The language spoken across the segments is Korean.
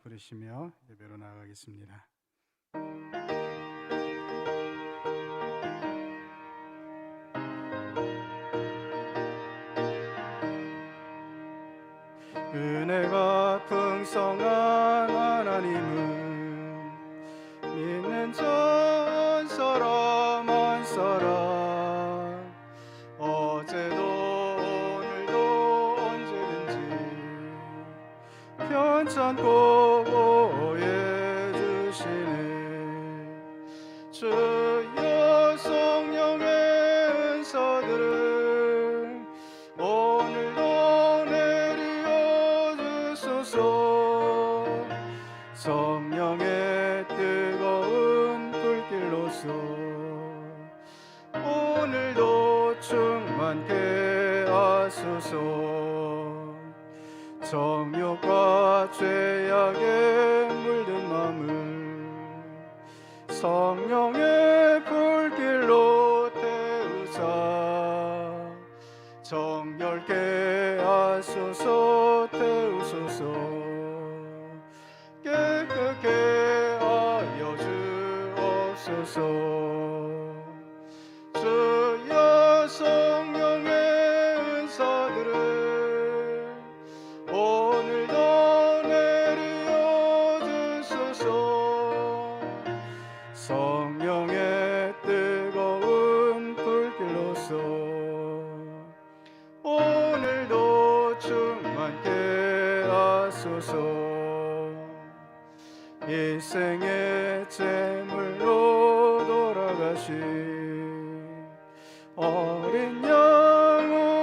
부르시며 예배로 나아가겠습니다. 은혜가 풍성한 하나님은 믿는 전 사람 한 사람 어제도 오늘도 언제든지 편찮고 보호해 주시네. 주여 성령의 은사들을 오늘도 내려 주소서. 성령의 뜨거운 불길로서 오늘도 충만케 하소서. 정욕과 죄악에 물든 마음을 성령의 불길로 태우사 정결케 하소서. 태우소서. 깨끗게 하여 주옵소서. 주여 성령의 은사들을 오늘도 내려 주소서. 성령의 뜨거운 불길로서 오늘도 충만케 하소서. 일생의 제물로 돌아가신 어린 양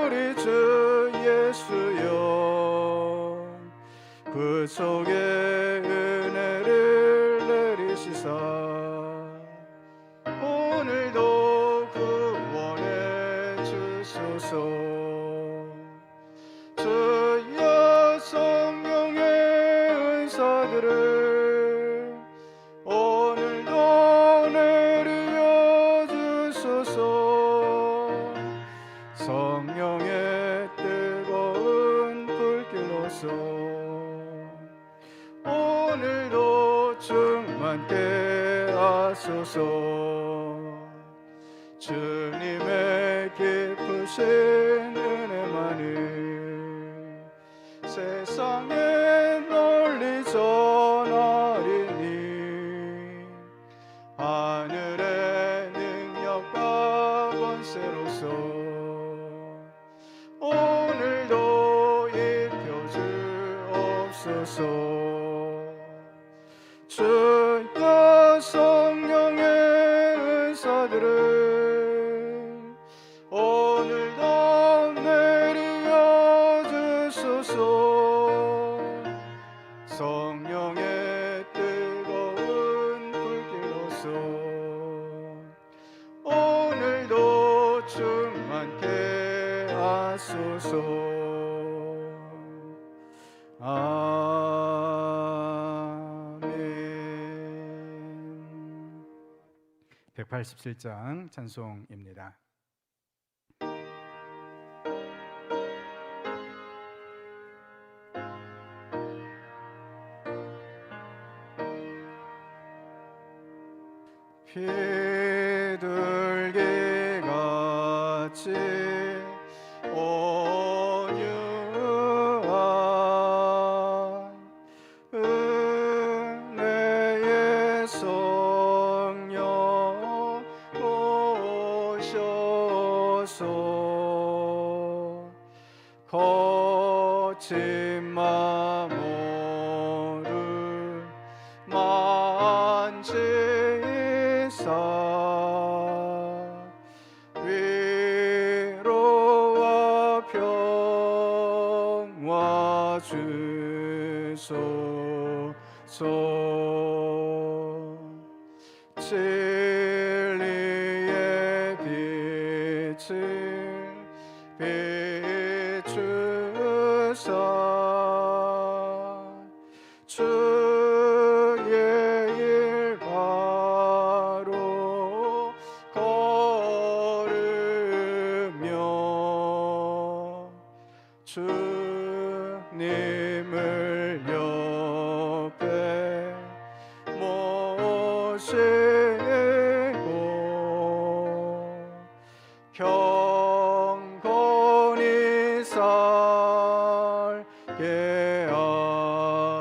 우리 주 예수여, 그 속에 은혜를 내리시사 오늘도 구원해 주소서. 주여 성령의 은사들을 오늘도 내려 주소서. 성령의 뜨거운 불길로서 오늘도 충만케 하소서. 주님의 깊으신 은혜만을 세상에 널리 전하리니 하늘의 능력과 권세로서 오늘도 입혀 주옵소서. 주여 성령의 은사들을 오늘도 내려 주소서. 성령의 뜨거운 불길로서 오늘도 충만케 하소서. 아멘. 187장 찬송입니다. 비둘기같이 온유한 은혜의 성령 오셔서 거친 마모를 만지사 위로와 평화 주소서. 진리의 빛을 비추사 주의 일바로 걸으며 주님을 옆에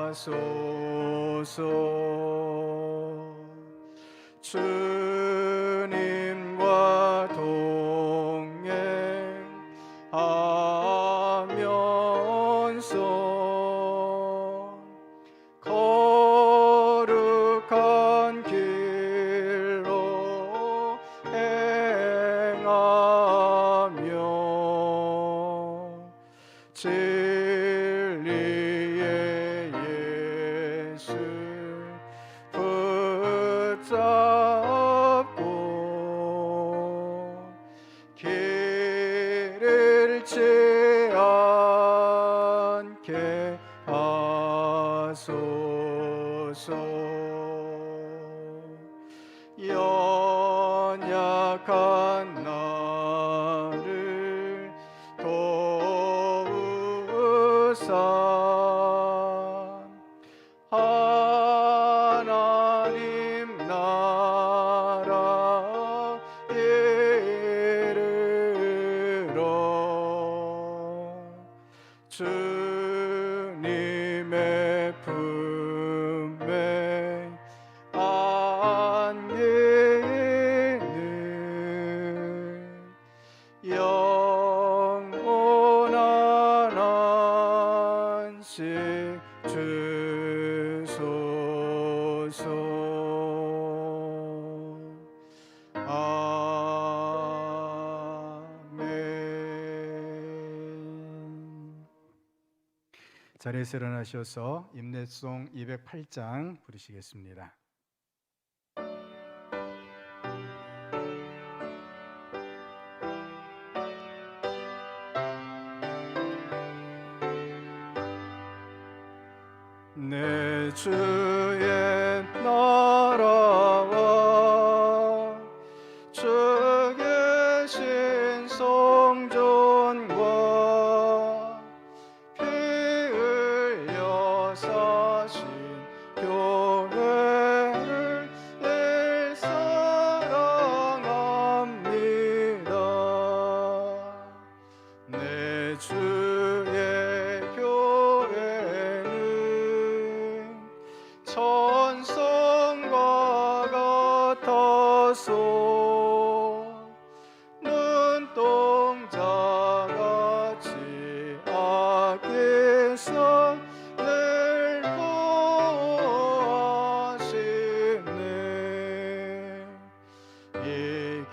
하소서. 주님과 동행하면서 거룩한 길로 행하며 진리의 예수 붙잡고 길을 잃지 않게 하소서. 연약한 나를 도우사 하나님 나라 이르러 주님의 품에 안기는 영원한 안식 주소서. 아멘. 자리에서 일어나셔서 임내송 208장 부르시겠습니다. 내 주의 나라와 주 계신 성전과 피 흘려 사신 교회를 늘 사랑합니다. 내 주의 교회는 천성과 같아서 눈동자같이 아끼사 늘 보호하시네. 이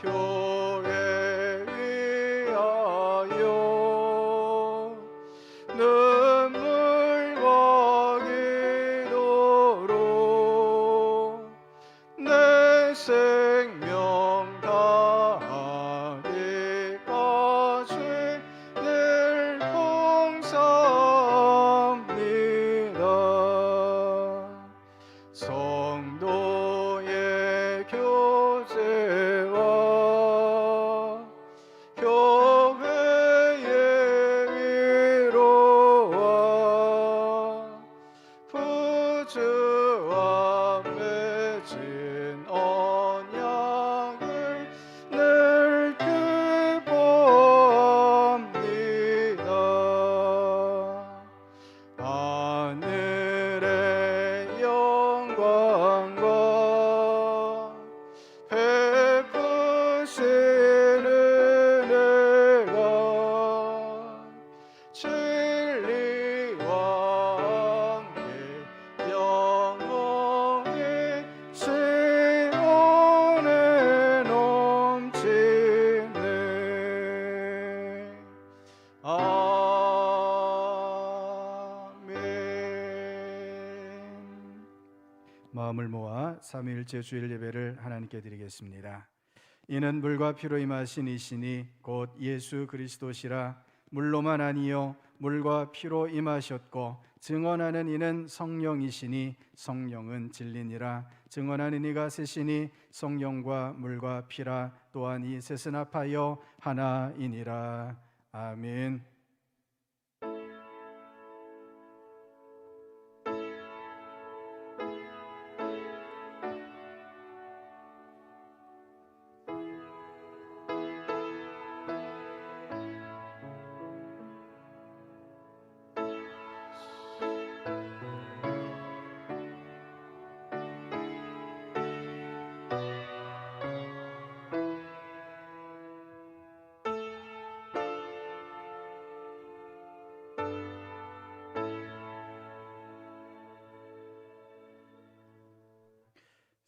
교회 위하여 눈물과 기도로 내 생명 다하기까지 늘 봉사합니다. 성도의 교제와 교회의 위로와 부주와 맺은 언약을 늘 기뻐합니다. 하늘의 영광과 베푸신 은혜가 진리와 함께 영원히 시온에 넘치네. 아멘. 마음을 모아 삼위일체 주일 예배를 하나님께 드리겠습니다. 이는 물과 피로 임하신 이시니 곧 예수 그리스도시라. 물로만 아니요 물과 피로 임하셨고 증언하는 이는 성령이시니 성령은 진리니라. 증언하는 이가 셋이니 성령과 물과 피라. 또한 이 셋은 합하여 하나이니라. 아멘.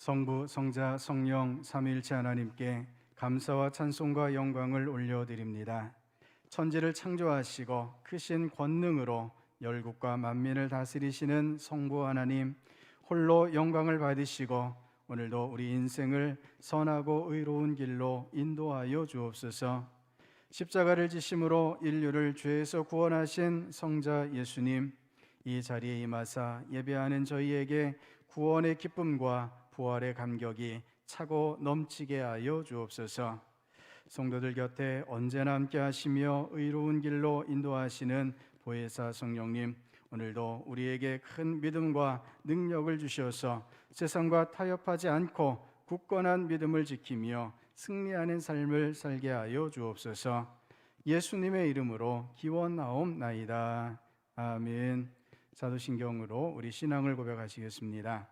성부, 성자, 성령 삼위일체 하나님께 감사와 찬송과 영광을 올려드립니다. 천지를 창조하시고 크신 권능으로 열국과 만민을 다스리시는 성부 하나님, 홀로 영광을 받으시고 오늘도 우리 인생을 선하고 의로운 길로 인도하여 주옵소서. 십자가를 지심으로 인류를 죄에서 구원하신 성자 예수님, 이 자리에 임하사 예배하는 저희에게 구원의 기쁨과 부활의 감격이 차고 넘치게 하여 주옵소서. 성도들 곁에 언제나 함께 하시며 의로운 길로 인도하시는 보혜사 성령님, 오늘도 우리에게 큰 믿음과 능력을 주셔서 세상과 타협하지 않고 굳건한 믿음을 지키며 승리하는 삶을 살게 하여 주옵소서. 예수님의 이름으로 기원하옵나이다. 아멘. 사도신경으로 우리 신앙을 고백하시겠습니다.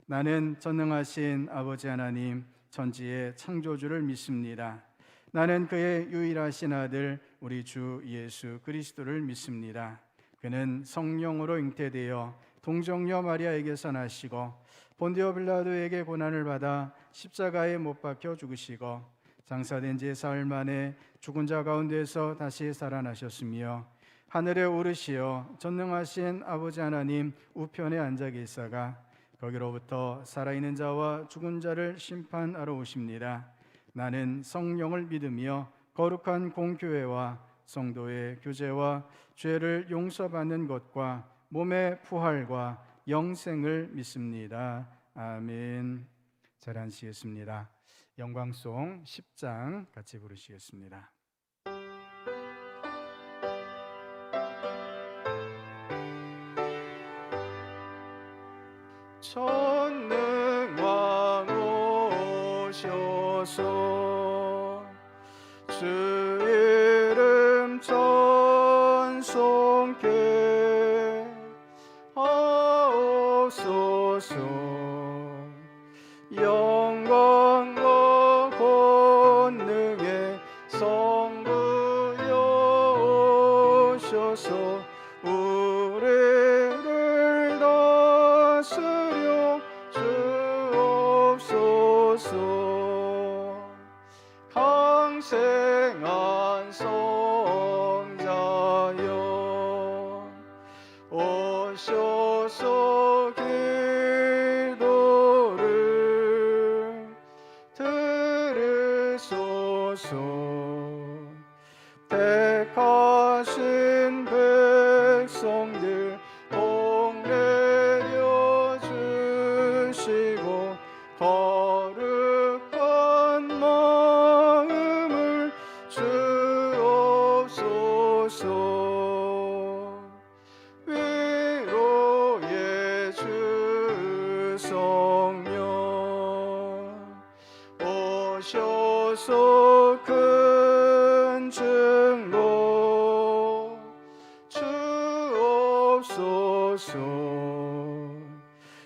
나는 전능하신 아버지 하나님, 천지의 창조주를 믿습니다. 나는 그의 유일하신 아들 우리 주 예수 그리스도를 믿습니다. 그는 성령으로 잉태되어 동정녀 마리아에게서 나시고 본디오 빌라도에게 고난을 받아 십자가에 못 박혀 죽으시고 장사된 지 사흘 만에 죽은 자 가운데서 다시 살아나셨으며 하늘에 오르시어 전능하신 아버지 하나님 우편에 앉아 계시다가 거기로부터 살아있는 자와 죽은 자를 심판하러 오십니다. 나는 성령을 믿으며 거룩한 공교회와 성도의 교제와 죄를 용서받는 것과 몸의 부활과 영생을 믿습니다. 아멘. 잘 앉으시겠습니다. 영광송 10장 같이 부르시겠습니다. 전능왕 오셔서 주 이름 찬송케 하옵소서. 영광과 권능의 성부여 오셔서 우리를 다스려 주옵소서. 강생한 성자여 오셔서 기도를 들으소서. 택하신 백성들 복내려 주시고 거룩한 마음을 주옵소서. 위로의 주 성령 오셔서 큰 증거 주옵소서.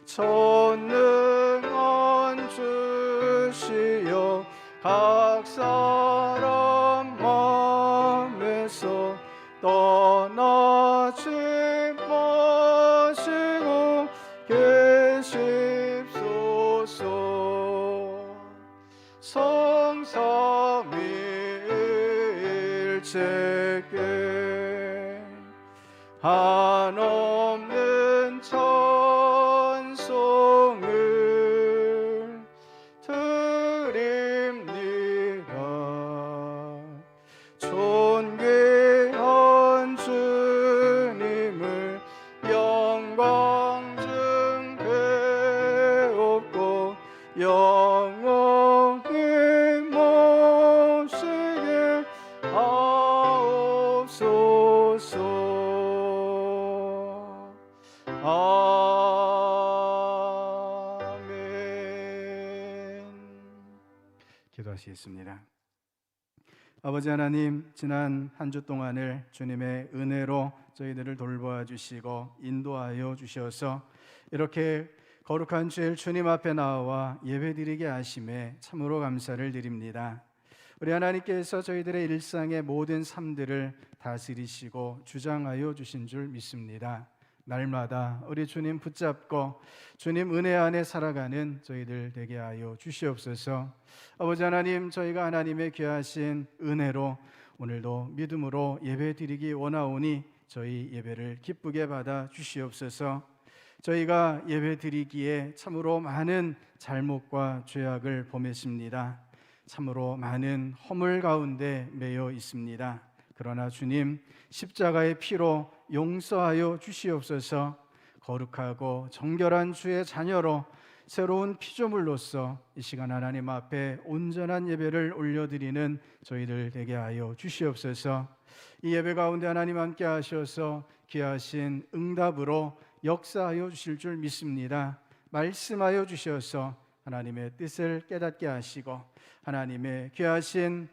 전능한 주시여 각 사람 마음에서 떠나지 마시고 계십소서. 성삼위일체께 한없는 찬송을 드립니다. 존귀한 주님을 영광 중배옵고 영원히 모시게 하옵소서. 아멘. 기도하시겠습니다. 아버지 하나님, 지난 한 주 동안을 주님의 은혜로 저희들을 돌보아 주시고 인도하여 주셔서 이렇게 거룩한 주일 주님 앞에 나와 예배드리게 하심에 참으로 감사를 드립니다. 우리 하나님께서 저희들의 일상의 모든 삶들을 다스리시고 주장하여 주신 줄 믿습니다. 날마다 우리 주님 붙잡고 주님 은혜 안에 살아가는 저희들 되게 하여 주시옵소서. 아버지 하나님, 저희가 하나님의 귀하신 은혜로 오늘도 믿음으로 예배 드리기 원하오니 저희 예배를 기쁘게 받아 주시옵소서. 저희가 예배 드리기에 참으로 많은 잘못과 죄악을 범했습니다. 참으로 많은 허물 가운데 매여 있습니다. 그러나 주님, 십자가의 피로 용서하여 주시옵소서. 거룩하고 정결한 주의 자녀로 새로운 피조물로서 이 시간 하나님 앞에 온전한 예배를 올려드리는 저희들 되게 하여 주시옵소서. 이 예배 가운데 하나님 함께 하셔서 귀하신 응답으로 역사하여 주실 줄 믿습니다. 말씀하여 주셔서 하나님의 뜻을 깨닫게 하시고 하나님의 귀하신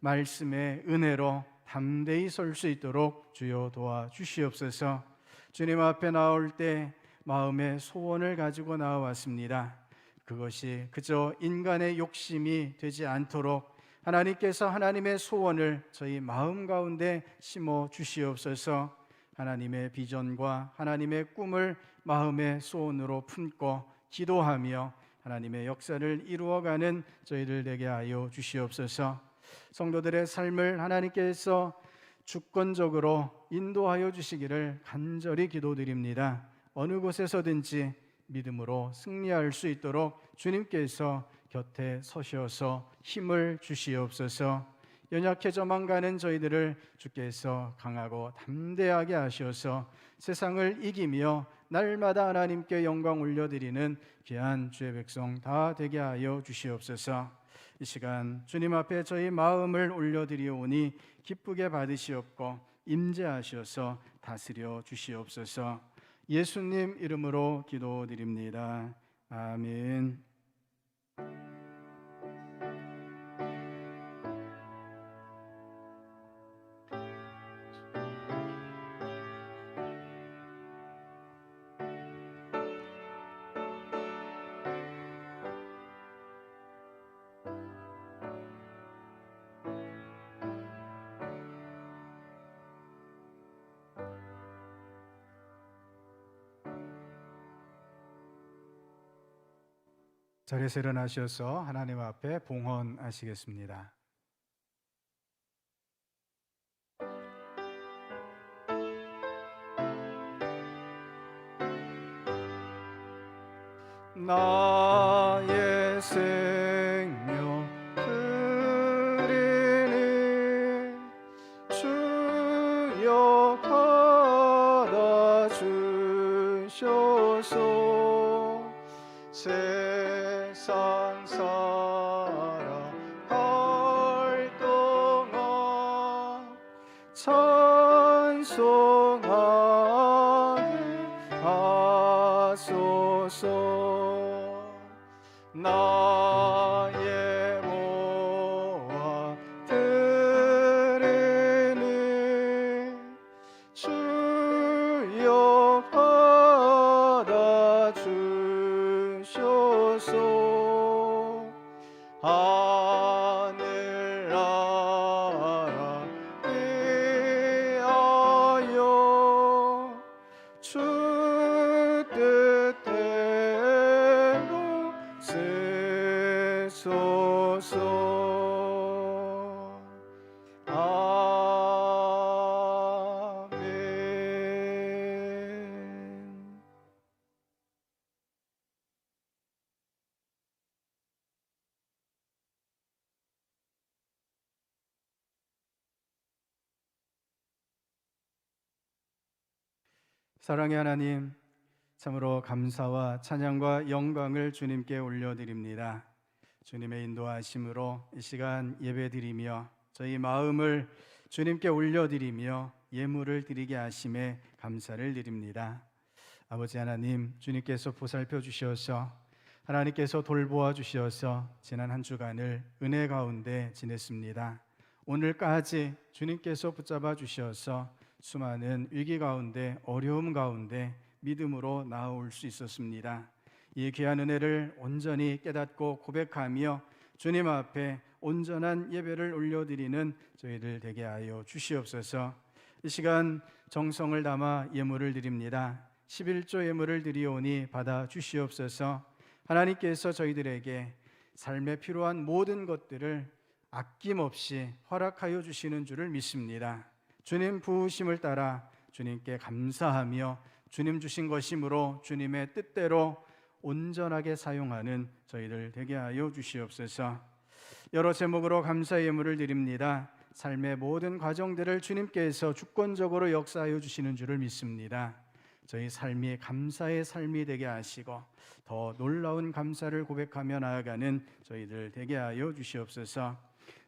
말씀의 은혜로 담대히 설 수 있도록 주여 도와주시옵소서. 주님 앞에 나올 때 마음의 소원을 가지고 나와왔습니다. 그것이 그저 인간의 욕심이 되지 않도록 하나님께서 하나님의 소원을 저희 마음 가운데 심어 주시옵소서. 하나님의 비전과 하나님의 꿈을 마음의 소원으로 품고 기도하며 하나님의 역사를 이루어가는 저희들 되게 하여 주시옵소서. 성도들의 삶을 하나님께서 주권적으로 인도하여 주시기를 간절히 기도드립니다. 어느 곳에서든지 믿음으로 승리할 수 있도록 주님께서 곁에 서셔서 힘을 주시옵소서. 연약해져만 가는 저희들을 주께서 강하고 담대하게 하셔서 세상을 이기며 날마다 하나님께 영광 올려드리는 귀한 주의 백성 다 되게 하여 주시옵소서. 이 시간 주님 앞에 저희 마음을 올려드리오니 기쁘게 받으시옵고 임재하셔서 다스려 주시옵소서. 예수님 이름으로 기도드립니다. 아멘. 자리에서 일어나셔서 하나님 앞에 봉헌하시겠습니다. 나의 생명 드리니 주여 받아 주셔서 세상 살아갈 동안 찬송하게 하소서. 나의 모아 드리니 주여 받아 주셔서 하늘나라 위하여 주 뜻대로 쓰소서. 아멘. 사랑의 하나님, 참으로 감사와 찬양과 영광을 주님께 올려드립니다. 주님의 인도하심으로 이 시간 예배드리며 저희 마음을 주님께 올려드리며 예물을 드리게 하심에 감사를 드립니다. 아버지 하나님, 주님께서 보살펴 주셔서 하나님께서 돌보아 주셔서 지난 한 주간을 은혜 가운데 지냈습니다. 오늘까지 주님께서 붙잡아 주셔서 수많은 위기 가운데 어려움 가운데 믿음으로 나아올 수 있었습니다. 이 귀한 은혜를 온전히 깨닫고 고백하며 주님 앞에 온전한 예배를 올려드리는 저희들 되게 하여 주시옵소서. 이 시간 정성을 담아 예물을 드립니다. 11조 예물을 드리오니 받아 주시옵소서. 하나님께서 저희들에게 삶에 필요한 모든 것들을 아낌없이 허락하여 주시는 줄을 믿습니다. 주님 부으심을 따라 주님께 감사하며 주님 주신 것이므로 주님의 뜻대로 온전하게 사용하는 저희들 되게 하여 주시옵소서. 여러 제목으로 감사의 예물을 드립니다. 삶의 모든 과정들을 주님께서 주권적으로 역사하여 주시는 줄을 믿습니다. 저희 삶이 감사의 삶이 되게 하시고 더 놀라운 감사를 고백하며 나아가는 저희들 되게 하여 주시옵소서.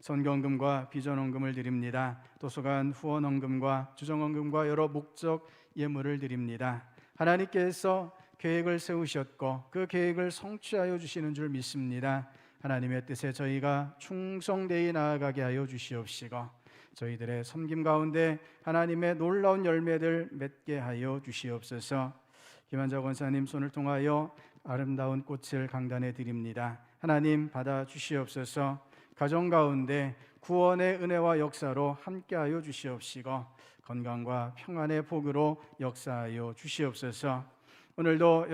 선경금과 비전헌금을 드립니다. 도서관 후원헌금과 주정헌금과 여러 목적 예물을 드립니다. 하나님께서 계획을 세우셨고 그 계획을 성취하여 주시는 줄 믿습니다. 하나님의 뜻에 저희가 충성되이 나아가게 하여 주시옵시고 저희들의 섬김 가운데 하나님의 놀라운 열매들 맺게 하여 주시옵소서. 김한자 권사님 손을 통하여 아름다운 꽃을 강단에 드립니다. 하나님 받아 주시옵소서. 가정 가운데 구원의 은혜와 역사로 함께하여 주시옵시고 건강과 평안의 복으로 역사하여 주시옵소서. 오늘도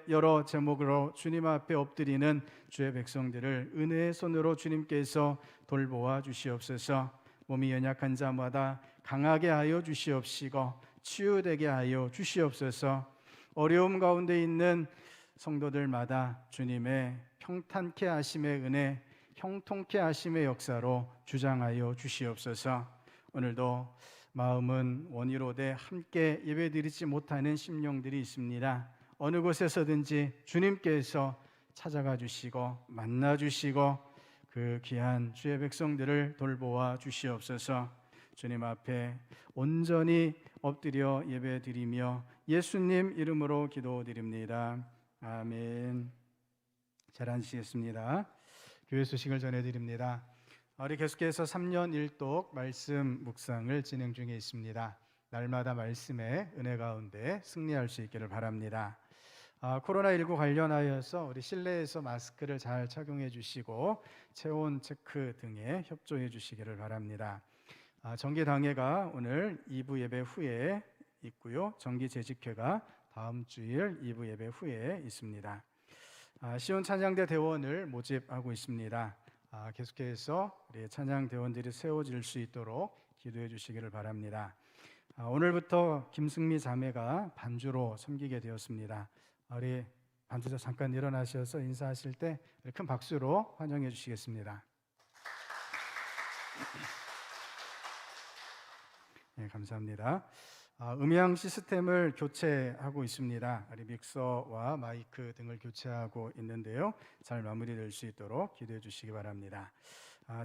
여러 제목으로 주님 앞에 엎드리는 주의 백성들을 은혜의 손으로 주님께서 돌보아 주시옵소서. 몸이 연약한 자마다 강하게 하여 주시옵시고 치유되게 하여 주시옵소서. 어려움 가운데 있는 성도들마다 주님의 평탄케 하심의 은혜, 형통케 하심의 역사로 주장하여 주시옵소서. 오늘도 마음은 원이로되 함께 예배드리지 못하는 심령들이 있습니다. 어느 곳에서든지 주님께서 찾아가 주시고 만나 주시고 그 귀한 주의 백성들을 돌보아 주시옵소서. 주님 앞에 온전히 엎드려 예배드리며 예수님 이름으로 기도드립니다. 아멘. 잘 앉으시겠습니다. 교회 소식을 전해드립니다. 우리 계속해서 3년 1독 말씀 묵상을 진행 중에 있습니다. 날마다 말씀의 은혜 가운데 승리할 수 있기를 바랍니다. 코로나19 관련하여서 우리 실내에서 마스크를 잘 착용해 주시고 체온 체크 등에 협조해 주시기를 바랍니다. 정기당회가 오늘 2부 예배 후에 있고요. 정기재직회가 다음 주일 2부 예배 후에 있습니다. 시온 찬양대 대원을 모집하고 있습니다. 계속해서 우리 찬양 대원들이 세워질 수 있도록 기도해 주시기를 바랍니다. 오늘부터 김승미 자매가 반주로 섬기게 되었습니다. 우리 반주자 잠깐 일어나셔서 인사하실 때 큰 박수로 환영해 주시겠습니다. 네, 감사합니다. 음향 시스템을 교체하고 있습니다. 우리 믹서와 마이크 등을 교체하고 있는데요. 잘 마무리될 수 있도록 기도해 주시기 바랍니다.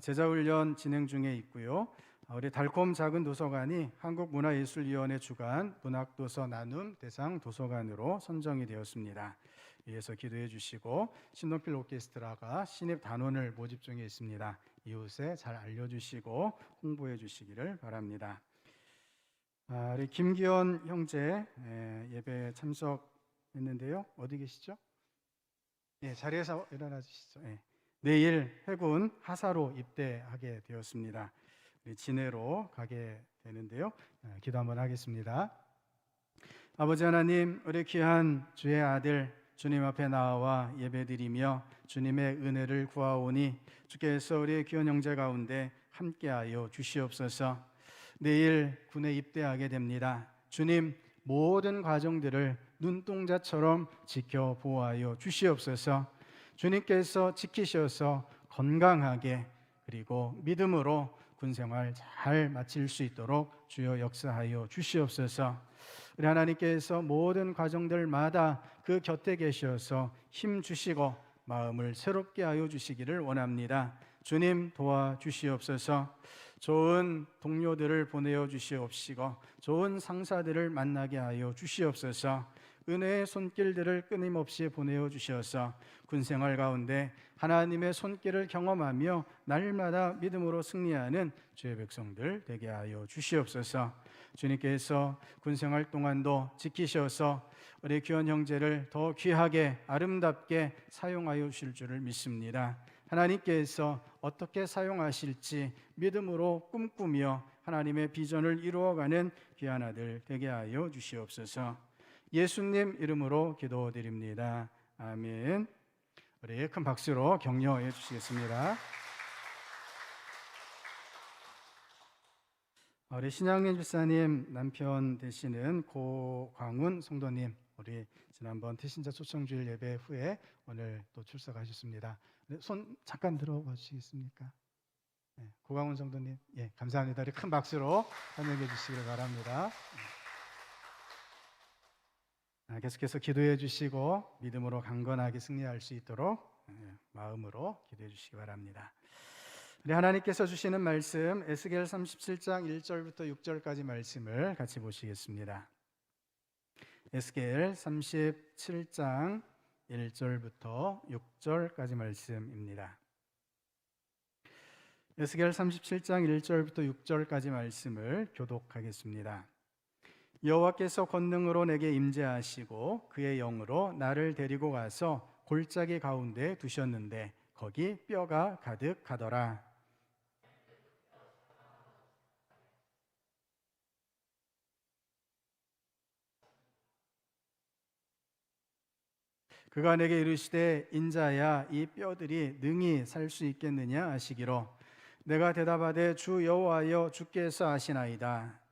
제자훈련 진행 중에 있고요. 우리 달콤 작은 도서관이 한국문화예술위원회 주관 문학도서 나눔 대상 도서관으로 선정이 되었습니다. 위에서 기도해 주시고 신동필 오케스트라가 신입 단원을 모집 중에 있습니다. 이웃에 잘 알려주시고 홍보해 주시기를 바랍니다. 우리 김기현 형제 예배 참석했는데요. 어디 계시죠? 네, 자리에서 일어나 주시죠. 네. 내일 해군 하사로 입대하게 되었습니다. 우리 진해로 가게 되는데요. 기도 한번 하겠습니다. 아버지 하나님, 우리 귀한 주의 아들 주님 앞에 나와 예배드리며 주님의 은혜를 구하오니 주께서 우리 귀한 형제 가운데 함께하여 주시옵소서. 내일 군에 입대하게 됩니다. 주님, 모든 과정들을 눈동자처럼 지켜 보호하여 주시옵소서. 주님께서 지키셔서 건강하게 그리고 믿음으로 군생활 잘 마칠 수 있도록 주여 역사하여 주시옵소서. 우리 하나님께서 모든 과정들마다 그 곁에 계셔서 힘 주시고 마음을 새롭게 하여 주시기를 원합니다. 주님 도와주시옵소서. 좋은 동료들을 보내어 주시옵시고 좋은 상사들을 만나게 하여 주시옵소서. 은혜의 손길들을 끊임없이 보내어 주셔서 군생활 가운데 하나님의 손길을 경험하며 날마다 믿음으로 승리하는 주의 백성들 되게 하여 주시옵소서. 주님께서 군생활 동안도 지키셔서 우리 귀한 형제를 더 귀하게 아름답게 사용하여 주실 줄을 믿습니다. 하나님께서 어떻게 사용하실지 믿음으로 꿈꾸며 하나님의 비전을 이루어가는 귀한 아들 되게 하여 주시옵소서. 예수님 이름으로 기도드립니다. 아멘. 우리 큰 박수로 격려해 주시겠습니다. 우리 신양민 집사님 남편 되시는 고광훈 성도님, 우리 지난번 태신자 초청주일 예배 후에 오늘 또 출석하셨습니다. 손 잠깐 들어봐 주시겠습니까? 네, 고광훈 성도님, 예, 감사합니다. 우리 큰 박수로 환영해 주시길 바랍니다. 계속해서 기도해 주시고 믿음으로 강건하게 승리할 수 있도록 마음으로 기도해 주시기 바랍니다. 우리 하나님께서 주시는 말씀 에스겔 37장 1절부터 6절까지 말씀을 같이 보시겠습니다. 에스겔 37장 1절부터 6절까지 말씀입니다. 에스겔 37장 1절부터 6절까지 말씀을 교독하겠습니다. 여호와께서 권능으로 내게 임재하시고 그의 영으로 나를 데리고 가서 골짜기 가운데 두셨는데 거기 뼈가 가득하더라. 그가 내게 이르시되 인자야 이 뼈들이 능히 살 수 있겠느냐 하시기로 내가 대답하되 주 여호와여 주께서 아시나이다.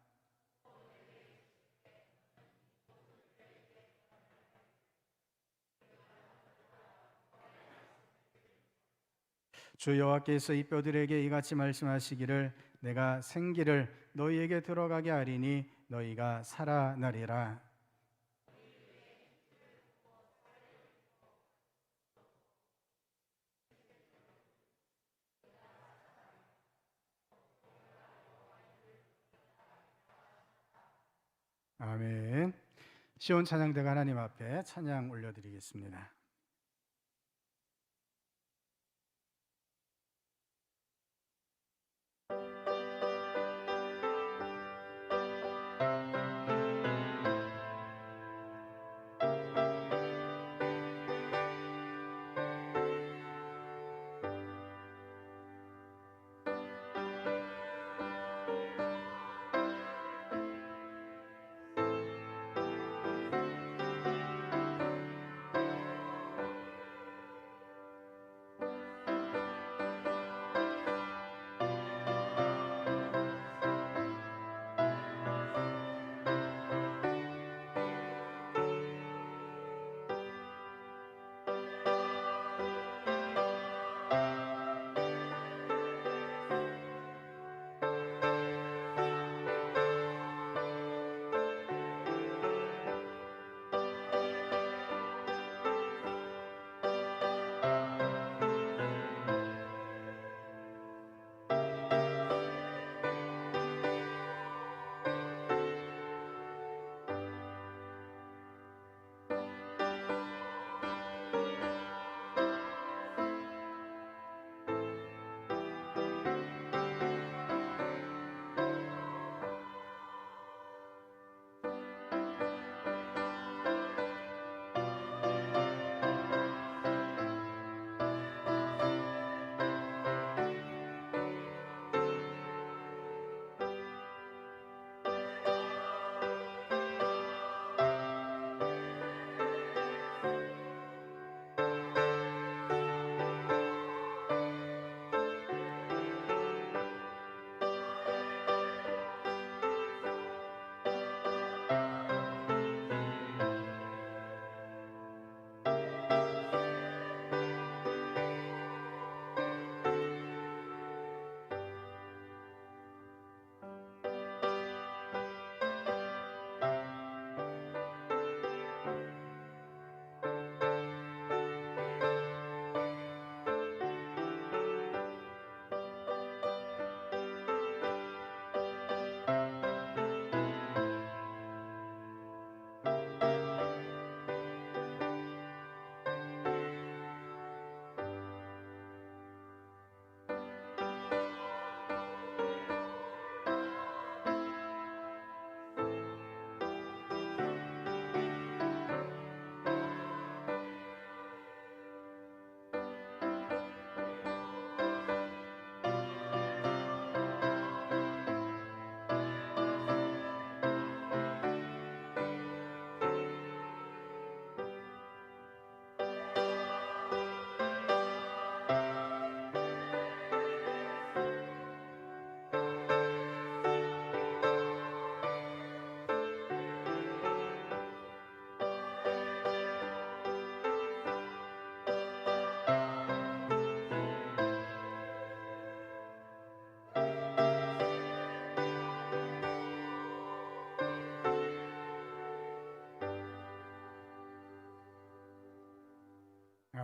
주 여호와께서 이 뼈들에게 이같이 말씀하시기를 내가 생기를 너희에게 들어가게 하리니 너희가 살아나리라. 아멘. 시온 찬양대가 하나님 앞에 찬양 올려드리겠습니다.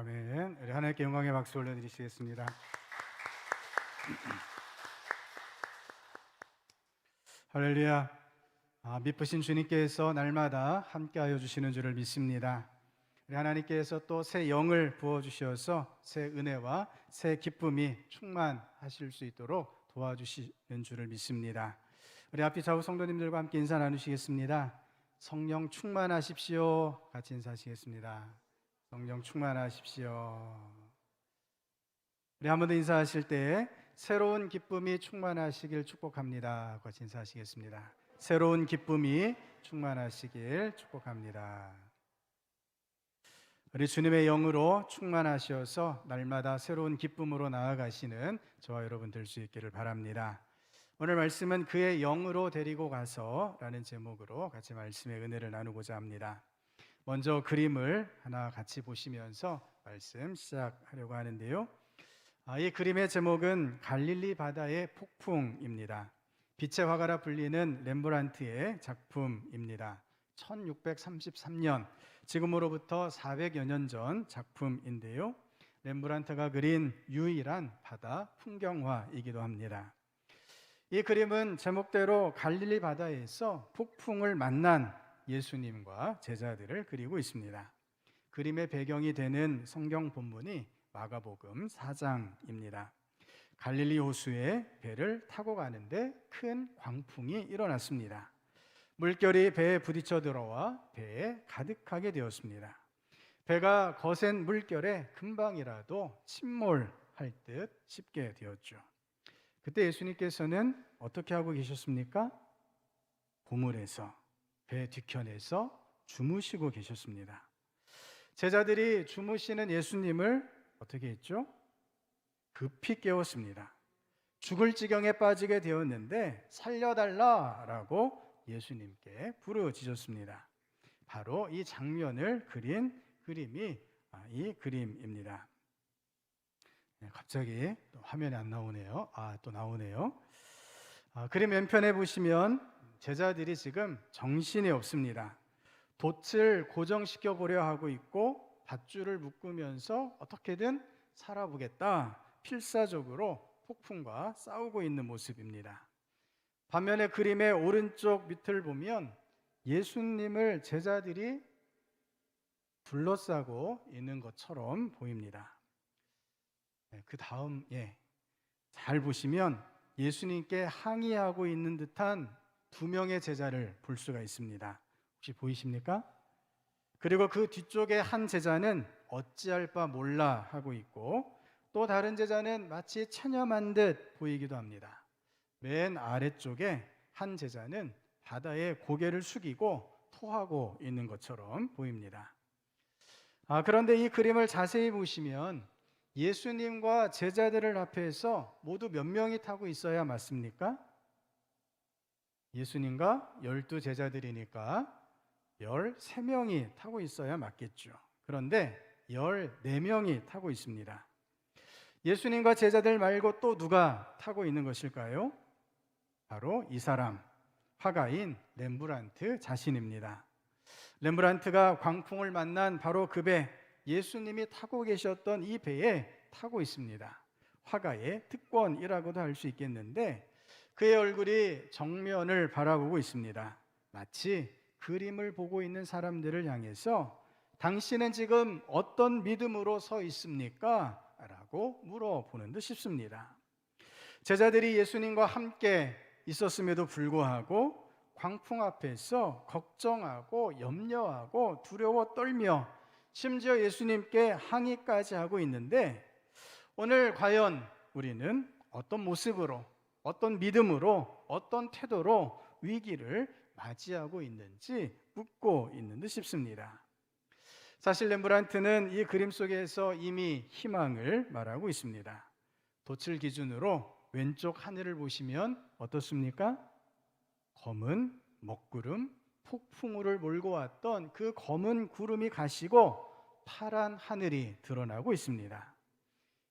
아멘. 우리 하나님께 영광의 박수 올려드리시겠습니다. 할렐루야. 미쁘신 주님께서 날마다 함께하여 주시는 줄을 믿습니다. 우리 하나님께서 또 새 영을 부어주셔서 새 은혜와 새 기쁨이 충만하실 수 있도록 도와주시는 줄을 믿습니다. 우리 앞뒤 좌우 성도님들과 함께 인사 나누시겠습니다. 성령 충만하십시오. 같이 인사하시겠습니다. 성령 충만하십시오. 우리 한 번 더 인사하실 때 새로운 기쁨이 충만하시길 축복합니다. 같이 인사하시겠습니다. 새로운 기쁨이 충만하시길 축복합니다. 우리 주님의 영으로 충만하셔서 날마다 새로운 기쁨으로 나아가시는 저와 여러분 될 수 있기를 바랍니다. 오늘 말씀은 그의 영으로 데리고 가서 라는 제목으로 같이 말씀의 은혜를 나누고자 합니다. 먼저 그림을 하나 같이 보시면서 말씀 시작하려고 하는데요. 이 그림의 제목은 갈릴리 바다의 폭풍입니다. 빛의 화가라 불리는 렘브란트의 작품입니다. 1633년, 지금으로부터 400여 년 전 작품인데요. 렘브란트가 그린 유일한 바다 풍경화이기도 합니다. 이 그림은 제목대로 갈릴리 바다에서 폭풍을 만난 예수님과 제자들을 그리고 있습니다. 그림의 배경이 되는 성경 본문이 마가복음 4장입니다. 갈릴리 호수에 배를 타고 가는데 큰 광풍이 일어났습니다. 물결이 배에 부딪혀 들어와 배에 가득하게 되었습니다. 배가 거센 물결에 금방이라도 침몰할 듯 쉽게 되었죠. 그때 예수님께서는 어떻게 하고 계셨습니까? 고물에서, 배 뒤편에서 주무시고 계셨습니다. 제자들이 주무시는 예수님을 어떻게 했죠? 급히 깨웠습니다. 죽을 지경에 빠지게 되었는데 살려달라라고 예수님께 부르짖었습니다. 바로 이 장면을 그린 그림이 이 그림입니다. 갑자기 또 화면에 안 나오네요. 또 나오네요. 그림 왼편에 보시면 제자들이 지금 정신이 없습니다. 돛을 고정시켜 보려 하고 있고 밧줄을 묶으면서 어떻게든 살아보겠다, 필사적으로 폭풍과 싸우고 있는 모습입니다. 반면에 그림의 오른쪽 밑을 보면 예수님을 제자들이 둘러싸고 있는 것처럼 보입니다. 그 다음 잘 보시면 예수님께 항의하고 있는 듯한 두 명의 제자를 볼 수가 있습니다. 혹시 보이십니까? 그리고 그 뒤쪽에 한 제자는 어찌할 바 몰라 하고 있고 또 다른 제자는 마치 체념한 듯 보이기도 합니다. 맨 아래쪽에 한 제자는 바다에 고개를 숙이고 토하고 있는 것처럼 보입니다. 그런데 이 그림을 자세히 보시면 예수님과 제자들을 앞에서 모두 몇 명이 타고 있어야 맞습니까? 예수님과 12 제자들이니까 13명이 타고 있어야 맞겠죠. 그런데 14명이 타고 있습니다. 예수님과 제자들 말고 또 누가 타고 있는 것일까요? 바로 이 사람, 화가인 렘브란트 자신입니다. 렘브란트가 광풍을 만난 바로 그 배, 예수님이 타고 계셨던 이 배에 타고 있습니다. 화가의 특권이라고도 할 수 있겠는데 그의 얼굴이 정면을 바라보고 있습니다. 마치 그림을 보고 있는 사람들을 향해서 당신은 지금 어떤 믿음으로 서 있습니까? 라고 물어보는 듯 싶습니다. 제자들이 예수님과 함께 있었음에도 불구하고 광풍 앞에서 걱정하고 염려하고 두려워 떨며 심지어 예수님께 항의까지 하고 있는데 오늘 과연 우리는 어떤 모습으로, 어떤 믿음으로, 어떤 태도로 위기를 맞이하고 있는지 묻고 있는 듯 싶습니다. 사실 렘브란트는 이 그림 속에서 이미 희망을 말하고 있습니다. 돛을 기준으로 왼쪽 하늘을 보시면 어떻습니까? 검은 먹구름, 폭풍우를 몰고 왔던 그 검은 구름이 가시고 파란 하늘이 드러나고 있습니다.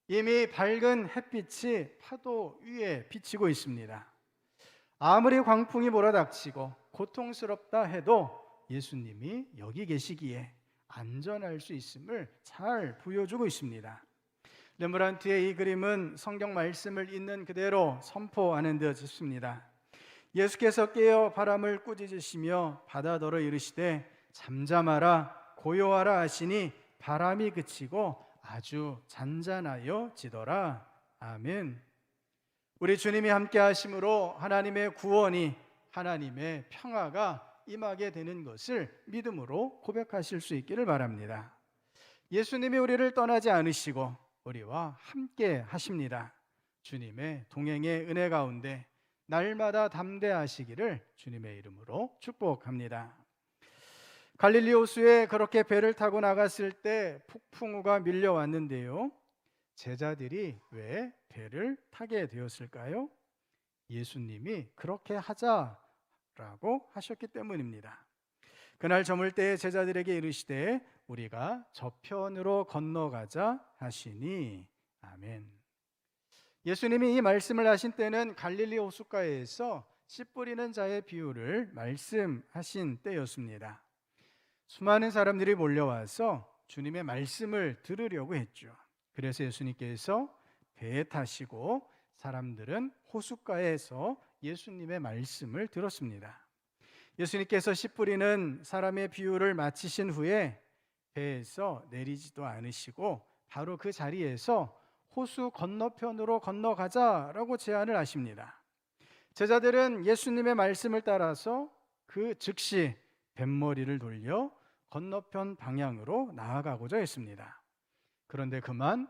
이미 밝은 햇빛이 파도 위에 비치고 있습니다. 아무리 광풍이 몰아닥치고 고통스럽다 해도 예수님이 여기 계시기에 안전할 수 있음을 잘 보여주고 있습니다. 렘브란트의 이 그림은 성경 말씀을 있는 그대로 선포하는 듯 싶습니다. 예수께서 깨어 바람을 꾸짖으시며 바다더러 이르시되 잠잠하라 고요하라 하시니 바람이 그치고 아주 잔잔하여 지더라. 아멘. 우리 주님이 함께 하심으로 하나님의 구원이, 하나님의 평화가 임하게 되는 것을 믿음으로 고백하실 수 있기를 바랍니다. 예수님이 우리를 떠나지 않으시고 우리와 함께 하십니다. 주님의 동행의 은혜 가운데 날마다 담대하시기를 주님의 이름으로 축복합니다. 갈릴리 호수에 그렇게 배를 타고 나갔을 때 폭풍우가 밀려왔는데요, 제자들이 왜 배를 타게 되었을까요? 예수님이 그렇게 하자라고 하셨기 때문입니다. 그날 저물 때에 제자들에게 이르시되 우리가 저편으로 건너가자 하시니. 아멘. 예수님이 이 말씀을 하신 때는 갈릴리 호숫가에서 씨 뿌리는 자의 비유를 말씀하신 때였습니다. 수많은 사람들이 몰려와서 주님의 말씀을 들으려고 했죠. 그래서 예수님께서 배에 타시고 사람들은 호숫가에서 예수님의 말씀을 들었습니다. 예수님께서 씨 뿌리는 사람의 비유를 마치신 후에 배에서 내리지도 않으시고 바로 그 자리에서 호수 건너편으로 건너가자라고 제안을 하십니다. 제자들은 예수님의 말씀을 따라서 그 즉시 뱃머리를 돌려 건너편 방향으로 나아가고자 했습니다. 그런데 그만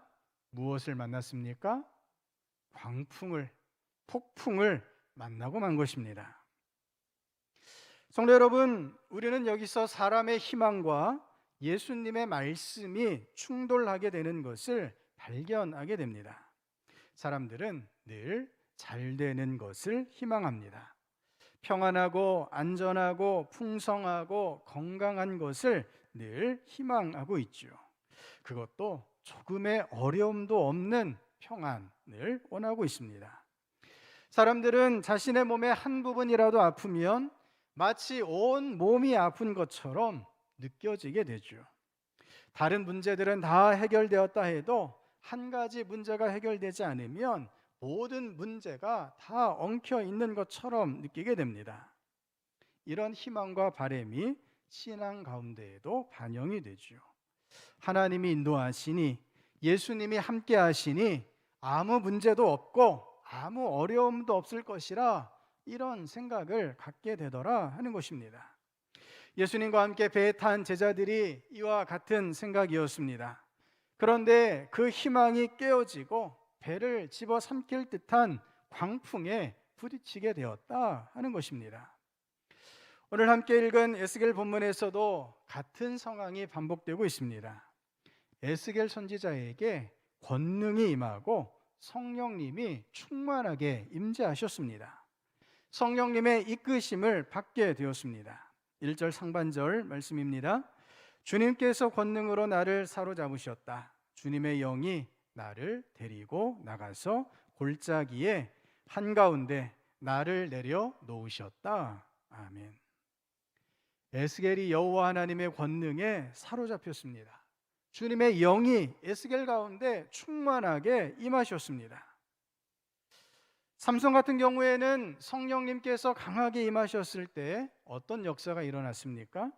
무엇을 만났습니까? 광풍을, 폭풍을 만나고 만 것입니다. 성도 여러분, 우리는 여기서 사람의 희망과 예수님의 말씀이 충돌하게 되는 것을 발견하게 됩니다. 사람들은 늘 잘 되는 것을 희망합니다. 평안하고 안전하고 풍성하고 건강한 것을 늘 희망하고 있죠. 그것도 조금의 어려움도 없는 평안을 원하고 있습니다. 사람들은 자신의 몸의 한 부분이라도 아프면 마치 온 몸이 아픈 것처럼 느껴지게 되죠. 다른 문제들은 다 해결되었다 해도 한 가지 문제가 해결되지 않으면 모든 문제가 다 엉켜 있는 것처럼 느끼게 됩니다. 이런 희망과 바람이 신앙 가운데에도 반영이 되죠. 하나님이 인도하시니, 예수님이 함께 하시니 아무 문제도 없고 아무 어려움도 없을 것이라, 이런 생각을 갖게 되더라 하는 것입니다. 예수님과 함께 배에 탄 제자들이 이와 같은 생각이었습니다. 그런데 그 희망이 깨어지고 배를 집어삼킬 듯한 광풍에 부딪히게 되었다 하는 것입니다. 오늘 함께 읽은 에스겔 본문에서도 같은 상황이 반복되고 있습니다. 에스겔 선지자에게 권능이 임하고 성령님이 충만하게 임재하셨습니다. 성령님의 이끄심을 받게 되었습니다. 1절 상반절 말씀입니다. 주님께서 권능으로 나를 사로잡으셨다. 주님의 영이 나를 데리고 나가서 골짜기에 한가운데 나를 내려 놓으셨다. 아멘. 에스겔이 여호와 하나님의 권능에 사로잡혔습니다. 주님의 영이 에스겔 가운데 충만하게 임하셨습니다. 삼손 같은 경우에는 성령님께서 강하게 임하셨을 때 어떤 역사가 일어났습니까?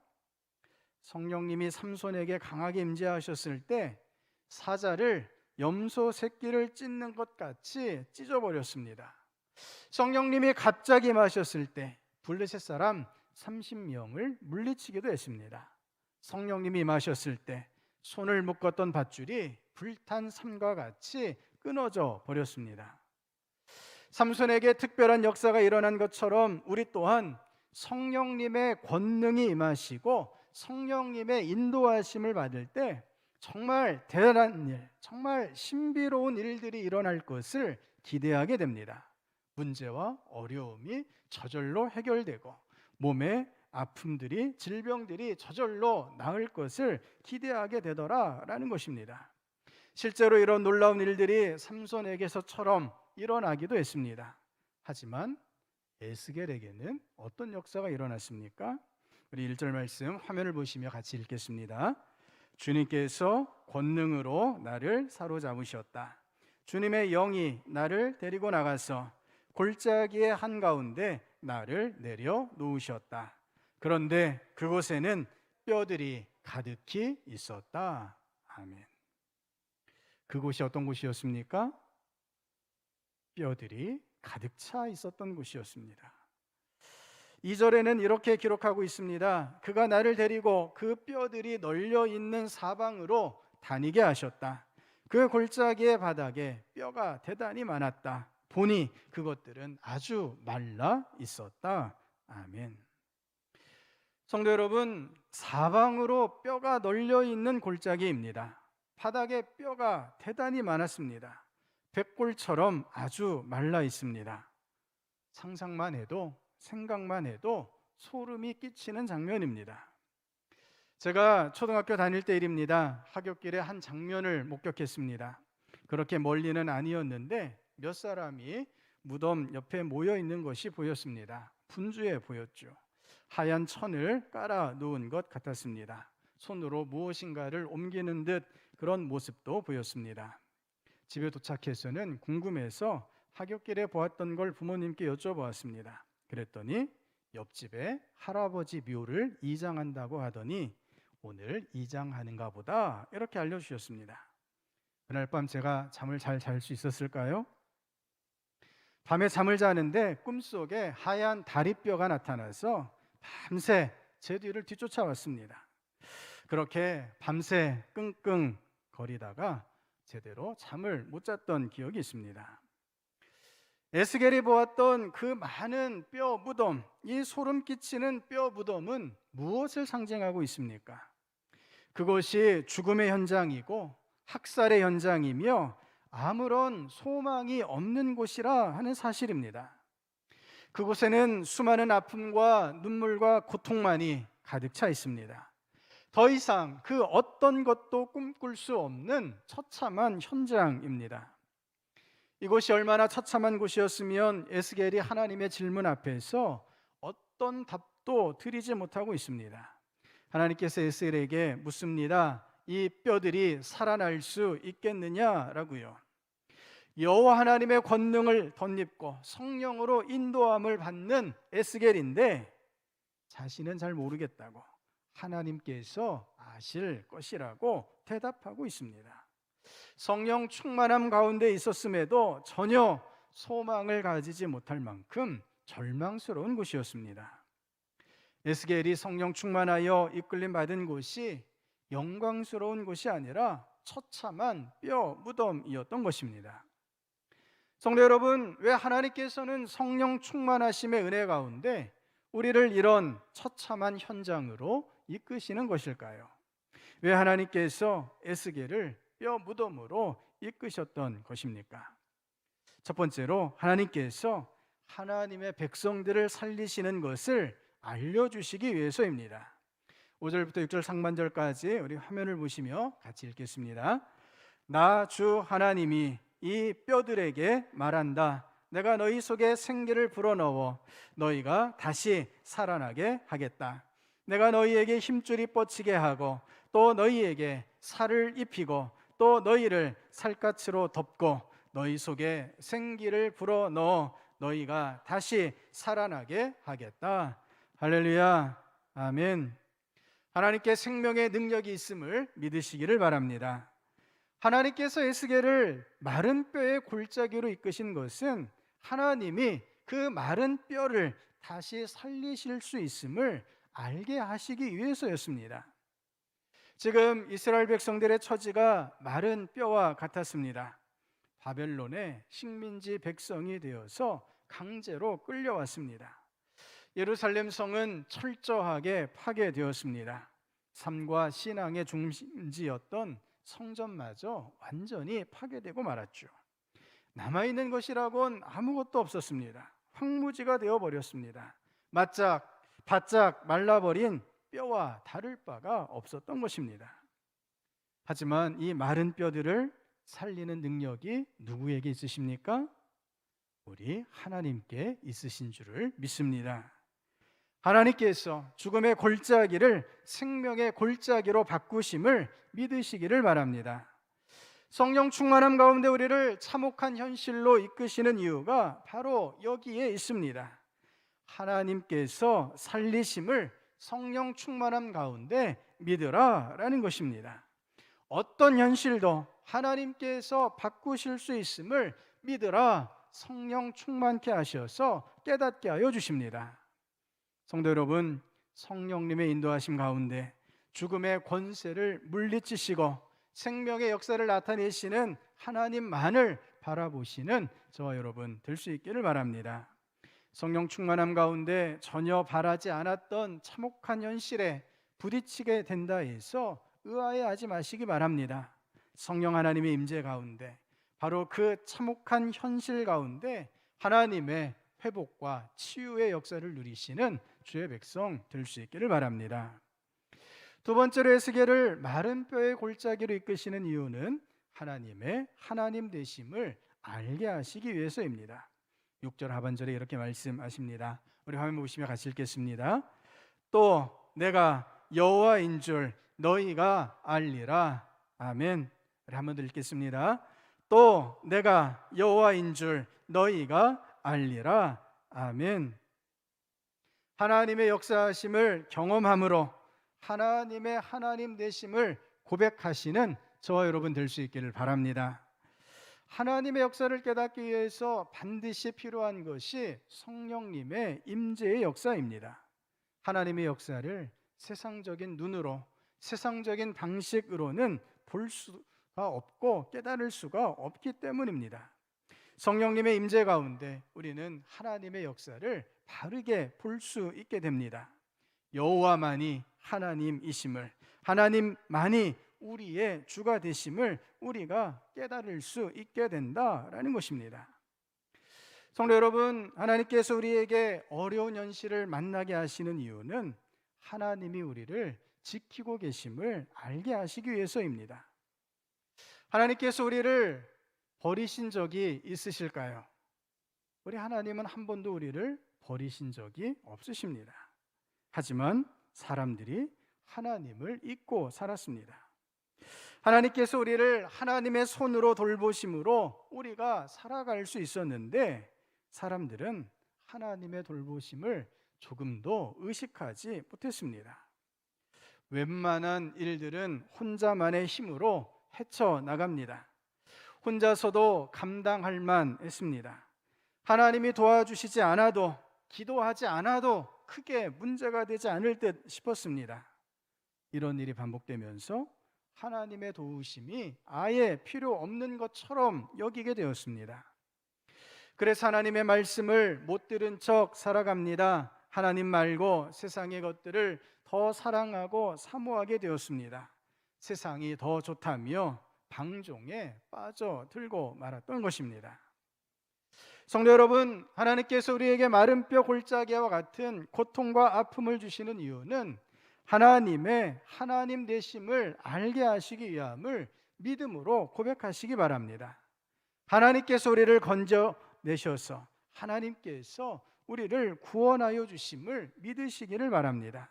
성령님이 삼손에게 강하게 임재하셨을 때 사자를 염소 새끼를 찢는 것 같이 찢어버렸습니다. 성령님이 갑자기 임하셨을 때 블레셋 사람 30명을 물리치기도 했습니다. 성령님이 임하셨을 때 손을 묶었던 밧줄이 불탄 삼과 같이 끊어져 버렸습니다. 삼손에게 특별한 역사가 일어난 것처럼 우리 또한 성령님의 권능이 임하시고 성령님의 인도하심을 받을 때 정말 대단한 일, 정말 신비로운 일들이 일어날 것을 기대하게 됩니다. 문제와 어려움이 저절로 해결되고 몸의 아픔들이, 질병들이 저절로 나을 것을 기대하게 되더라라는 것입니다. 실제로 이런 놀라운 일들이 삼손에게서처럼 일어나기도 했습니다. 하지만 에스겔에게는 어떤 역사가 일어났습니까? 우리 1절 말씀 화면을 보시며 같이 읽겠습니다. 주님께서 권능으로 나를 사로잡으셨다. 주님의 영이 나를 데리고 나가서 골짜기의 한가운데 나를 내려 놓으셨다. 그런데 그곳에는 뼈들이 가득히 있었다. 아멘. 그곳이 어떤 곳이었습니까? 뼈들이 가득 차 있었던 곳이었습니다. 2절에는 이렇게 기록하고 있습니다. 그가 나를 데리고 그 뼈들이 널려 있는 사방으로 다니게 하셨다. 그 골짜기의 바닥에 뼈가 대단히 많았다. 보니 그것들은 아주 말라 있었다. 아멘. 성도 여러분, 사방으로 뼈가 널려 있는 골짜기입니다. 바닥에 뼈가 대단히 많았습니다. 백골처럼 아주 말라 있습니다. 상상만 해도, 생각만 해도 소름이 끼치는 장면입니다. 제가 초등학교 다닐 때 일입니다. 하굣길에 한 장면을 목격했습니다. 그렇게 멀리는 아니었는데 몇 사람이 무덤 옆에 모여 있는 것이 보였습니다. 분주해 보였죠. 하얀 천을 깔아 놓은 것 같았습니다. 손으로 무엇인가를 옮기는 듯 그런 모습도 보였습니다. 집에 도착해서는 궁금해서 하굣길에 보았던 걸 부모님께 여쭤보았습니다. 그랬더니 옆집에 할아버지 묘를 이장한다고 하더니 오늘 이장하는가 보다 이렇게 알려주셨습니다. 그날 밤 제가 잠을 잘 잘 수 있었을까요? 밤에 잠을 자는데 꿈속에 하얀 다리뼈가 나타나서 밤새 제 뒤를 뒤쫓아왔습니다. 그렇게 밤새 끙끙 거리다가 제대로 잠을 못 잤던 기억이 있습니다. 에스겔이 보았던 그 많은 뼈 무덤, 이 소름 끼치는 뼈 무덤은 무엇을 상징하고 있습니까? 그것이 죽음의 현장이고 학살의 현장이며 아무런 소망이 없는 곳이라 하는 사실입니다. 그곳에는 수많은 아픔과 눈물과 고통만이 가득 차 있습니다. 더 이상 그 어떤 것도 꿈꿀 수 없는 처참한 현장입니다. 이곳이 얼마나 처참한 곳이었으면 에스겔이 하나님의 질문 앞에서 어떤 답도 드리지 못하고 있습니다. 하나님께서 에스겔에게 묻습니다. 이 뼈들이 살아날 수 있겠느냐라고요. 여호와 하나님의 권능을 덧입고 성령으로 인도함을 받는 에스겔인데 자신은 잘 모르겠다고 하나님께서 아실 것이라고 대답하고 있습니다. 성령 충만함 가운데 있었음에도 전혀 소망을 가지지 못할 만큼 절망스러운 곳이었습니다. 에스겔이 성령 충만하여 이끌림 받은 곳이 영광스러운 곳이 아니라 처참한 뼈 무덤이었던 것입니다. 성도 여러분, 왜 하나님께서는 성령 충만하심의 은혜 가운데 우리를 이런 처참한 현장으로 이끄시는 것일까요? 왜 하나님께서 에스겔을 뼈 무덤으로 이끄셨던 것입니까? 첫 번째로 하나님께서 하나님의 백성들을 살리시는 것을 알려주시기 위해서입니다. 5절부터 6절 상반절까지 우리 화면을 보시며 같이 읽겠습니다. 나 주 하나님이 이 뼈들에게 말한다. 내가 너희 속에 생기를 불어넣어 너희가 다시 살아나게 하겠다. 내가 너희에게 힘줄이 뻗치게 하고 또 너희에게 살을 입히고 또 너희를 살갗으로 덮고 너희 속에 생기를 불어넣어 너희가 다시 살아나게 하겠다. 할렐루야. 아멘. 하나님께 생명의 능력이 있음을 믿으시기를 바랍니다. 하나님께서 에스겔을 마른 뼈의 골짜기로 이끄신 것은 하나님이 그 마른 뼈를 다시 살리실 수 있음을 알게 하시기 위해서였습니다. 지금 이스라엘 백성들의 처지가 마른 뼈와 같았습니다. 바벨론의 식민지 백성이 되어서 강제로 끌려왔습니다. 예루살렘 성은 철저하게 파괴되었습니다. 삶과 신앙의 중심지였던 성전마저 완전히 파괴되고 말았죠. 남아있는 것이라곤 아무것도 없었습니다. 황무지가 되어버렸습니다. 바짝 말라버린 뼈와 다를 바가 없었던 것입니다. 하지만 이 마른 뼈들을 살리는 능력이 누구에게 있으십니까? 우리 하나님께 있으신 줄을 믿습니다. 하나님께서 죽음의 골짜기를 생명의 골짜기로 바꾸심을 믿으시기를 바랍니다. 성령 충만함 가운데 우리를 참혹한 현실로 이끄시는 이유가 바로 여기에 있습니다. 하나님께서 살리심을 성령 충만함 가운데 믿으라 라는 것입니다. 어떤 현실도 하나님께서 바꾸실 수 있음을 믿으라, 성령 충만케 하셔서 깨닫게 하여 주십니다. 성도 여러분, 성령님의 인도하심 가운데 죽음의 권세를 물리치시고 생명의 역사를 나타내시는 하나님만을 바라보시는 저와 여러분 될 수 있기를 바랍니다. 성령 충만함 가운데 전혀 바라지 않았던 참혹한 현실에 부딪히게 된다 해서 의아해하지 마시기 바랍니다. 성령 하나님의 임재 가운데 바로 그 참혹한 현실 가운데 하나님의 회복과 치유의 역사를 누리시는 주의 백성 될 수 있기를 바랍니다. 두 번째로 에스겔을 마른 뼈의 골짜기로 이끄시는 이유는 하나님의 하나님 되심을 알게 하시기 위해서입니다. 6절 하반절에 이렇게 말씀하십니다. 우리 화면 보시며 같이 읽겠습니다. 또 내가 여호와인 줄 너희가 알리라. 아멘. 우리 한 번 더 읽겠습니다. 또 내가 여호와인 줄 너희가 알리라. 아멘. 하나님의 역사하심을 경험함으로 하나님의 하나님 되심을 고백하시는 저와 여러분 될 수 있기를 바랍니다. 하나님의 역사를 깨닫기 위해서 반드시 필요한 것이 성령님의 임재의 역사입니다. 하나님의 역사를 세상적인 눈으로, 세상적인 방식으로는 볼 수가 없고 깨달을 수가 없기 때문입니다. 성령님의 임재 가운데 우리는 하나님의 역사를 바르게 볼 수 있게 됩니다. 여호와만이 하나님이심을, 하나님만이 우리의 주가 되심을 우리가 깨달을 수 있게 된다라는 것입니다. 성도 여러분, 하나님께서 우리에게 어려운 현실을 만나게 하시는 이유는 하나님이 우리를 지키고 계심을 알게 하시기 위해서입니다. 하나님께서 우리를 버리신 적이 있으실까요? 우리 하나님은 한 번도 우리를 버리신 적이 없으십니다. 하지만 사람들이 하나님을 잊고 살았습니다. 하나님께서 우리를 하나님의 손으로 돌보심으로 우리가 살아갈 수 있었는데 사람들은 하나님의 돌보심을 조금도 의식하지 못했습니다. 웬만한 일들은 혼자만의 힘으로 헤쳐나갑니다. 혼자서도 감당할 만했습니다. 하나님이 도와주시지 않아도, 기도하지 않아도 크게 문제가 되지 않을 듯 싶었습니다. 이런 일이 반복되면서 하나님의 도우심이 아예 필요 없는 것처럼 여기게 되었습니다. 그래서 하나님의 말씀을 못 들은 척 살아갑니다. 하나님 말고 세상의 것들을 더 사랑하고 사모하게 되었습니다. 세상이 더 좋다며 방종에 빠져들고 말았던 것입니다. 성도 여러분, 하나님께서 우리에게 마른 뼈 골짜기와 같은 고통과 아픔을 주시는 이유는 하나님의 하나님 되심을 알게 하시기 위함을 믿음으로 고백하시기 바랍니다. 하나님께서 우리를 건져내셔서 하나님께서 우리를 구원하여 주심을 믿으시기를 바랍니다.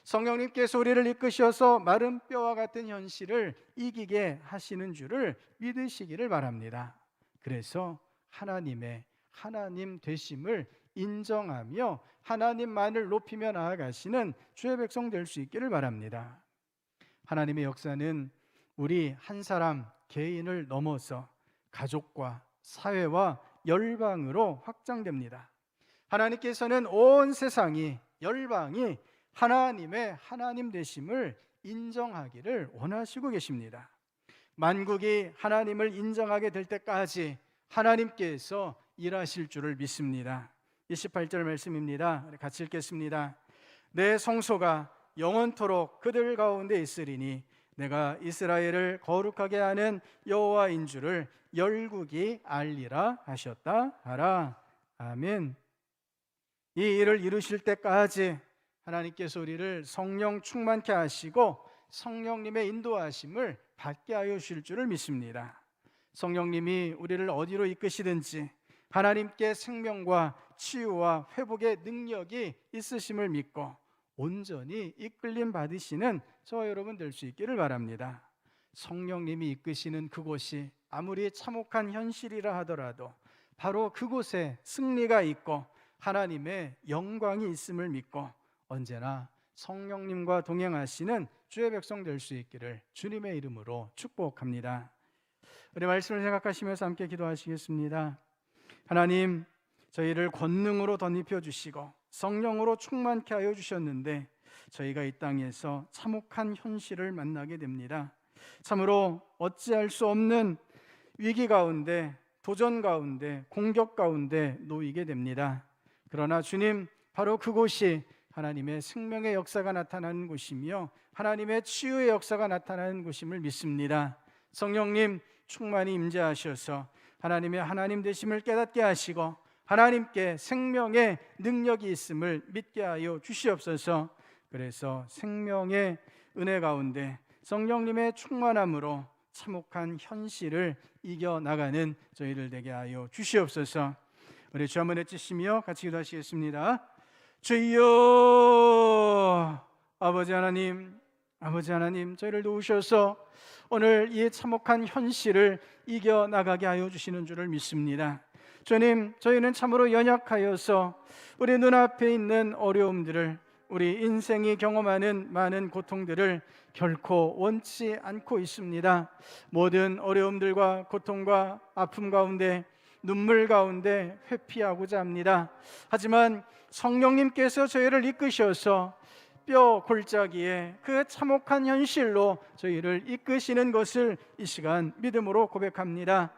성령님께서 우리를 이끄셔서 마른 뼈와 같은 현실을 이기게 하시는 줄을 믿으시기를 바랍니다. 그래서 하나님의 하나님 되심을 인정하며 하나님만을 높이며 나아가시는 주의 백성 될 수 있기를 바랍니다. 하나님의 역사는 우리 한 사람 개인을 넘어서 가족과 사회와 열방으로 확장됩니다. 하나님께서는 온 세상이, 열방이 하나님의 하나님 되심을 인정하기를 원하시고 계십니다. 만국이 하나님을 인정하게 될 때까지 하나님께서 일하실 줄을 믿습니다. 28절 말씀입니다. 같이 읽겠습니다. 내 성소가 영원토록 그들 가운데 있으리니 내가 이스라엘을 거룩하게 하는 여호와인 줄을 열국이 알리라 하셨다 하라. 아멘. 이 일을 이루실 때까지 하나님께서 우리를 성령 충만케 하시고 성령님의 인도하심을 받게 하여 주실 줄을 믿습니다. 성령님이 우리를 어디로 이끄시든지 하나님께 생명과 치유와 회복의 능력이 있으심을 믿고 온전히 이끌림 받으시는 저와 여러분 될 수 있기를 바랍니다. 성령님이 이끄시는 그곳이 아무리 참혹한 현실이라 하더라도 바로 그곳에 승리가 있고 하나님의 영광이 있음을 믿고 언제나 성령님과 동행하시는 주의 백성 될 수 있기를 주님의 이름으로 축복합니다. 우리 말씀을 생각하시면서 함께 기도하시겠습니다. 하나님, 저희를 권능으로 덧입혀 주시고 성령으로 충만케 하여 주셨는데 저희가 이 땅에서 참혹한 현실을 만나게 됩니다. 참으로 어찌할 수 없는 위기 가운데, 도전 가운데, 공격 가운데 놓이게 됩니다. 그러나 주님, 바로 그곳이 하나님의 생명의 역사가 나타나는 곳이며 하나님의 치유의 역사가 나타나는 곳임을 믿습니다. 성령님 충만히 임재하셔서 하나님의 하나님 되심을 깨닫게 하시고 하나님께 생명의 능력이 있음을 믿게 하여 주시옵소서. 그래서 생명의 은혜 가운데 성령님의 충만함으로 참혹한 현실을 이겨나가는 저희들 되게 하여 주시옵소서. 우리 주 한번 외치시며 같이 기도하시겠습니다. 주여, 아버지 하나님, 저희를 도우셔서 오늘 이 참혹한 현실을 이겨나가게 하여 주시는 줄을 믿습니다. 주님, 저희는 참으로 연약하여서 우리 눈앞에 있는 어려움들을, 우리 인생이 경험하는 많은 고통들을 결코 원치 않고 있습니다. 모든 어려움들과 고통과 아픔 가운데, 눈물 가운데 회피하고자 합니다. 하지만 성령님께서 저희를 이끄셔서 뼈 골짜기에 그 참혹한 현실로 저희를 이끄시는 것을 이 시간 믿음으로 고백합니다.